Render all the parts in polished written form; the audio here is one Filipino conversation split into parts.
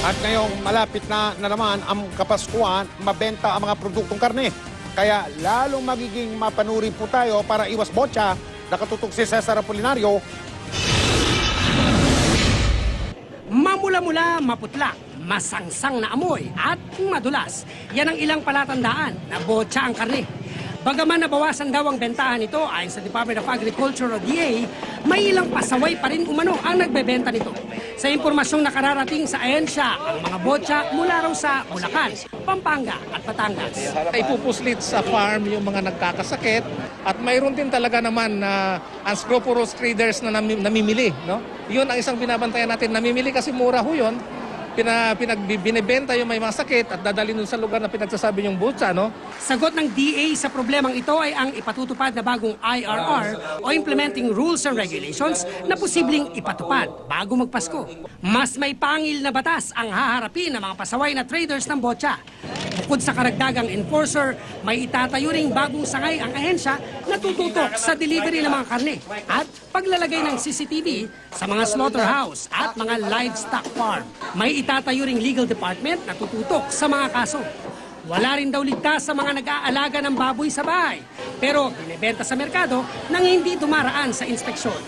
At ngayong malapit na naman ang Kapaskuhan, mabenta ang mga produktong karne. Kaya lalong magiging mapanuri po tayo para iwas botya. Nakatutok si Cesar Apolinario. Mamula-mula, maputla, masangsang na amoy at madulas. Yan ang ilang palatandaan na botya ang karne. Bagaman nabawasan daw ang bentahan nito ayon sa Department of Agriculture o DA, may ilang pasaway pa rin umano ang nagbebenta nito. Sa impormasyong nakararating sa ahensya, ang mga botya mula raw sa Bulacan, Pampanga at Batangas. Ipupuslit sa farm yung mga nagkakasakit at mayroon din talaga naman na unscrupulous traders na namimili. No? Yun ang isang binabantayan natin. Namimili kasi mura ho yun. Binibenta yung may mga sakit at dadalhin dun sa lugar na pinagsasabi yung butsa, no? Sagot ng DA sa problemang ito ay ang ipatutupad na bagong IRR o Implementing Rules and Regulations na posibleng ipatupad bago magpasko. Mas may pangil na batas ang haharapin ng mga pasaway na traders ng botya. Bukod sa karagdagang enforcer, may itatayo ring bagong sangay ang ahensya na tututok sa delivery ng mga karne at paglalagay ng CCTV sa mga slaughterhouse at mga livestock farm. May itatayo ring legal department na tututok sa mga kaso. Wala rin daw ligtas sa mga nag-aalaga ng baboy sa bahay, pero binibenta sa merkado nang hindi dumaraan sa inspeksyon.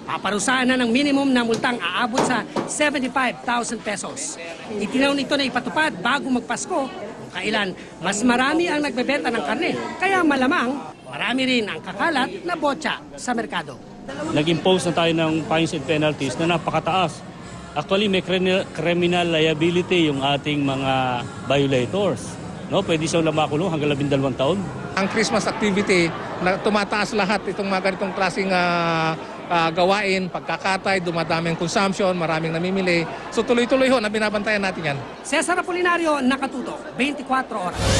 Paparusahan na ng minimum na multang aabot sa 75,000 pesos. Itinaw nito na ipatupad bago magpasko kung kailan mas marami ang nagbebenta ng karne, kaya malamang marami rin ang kakalat na botya sa merkado. Nag-impose na tayo ng fines and penalties na napakataas. Actually, may criminal liability yung ating mga violators. No? Pwede siyang makulong hanggang 12 taon. Ang Christmas activity, na tumataas lahat itong mga ganitong klaseng gawain, pagkakatay, dumadami ang consumption, maraming namimili. So tuloy-tuloy ho na binabantayan natin yan. Cesar Apolinario, nakatutok, 24 oras.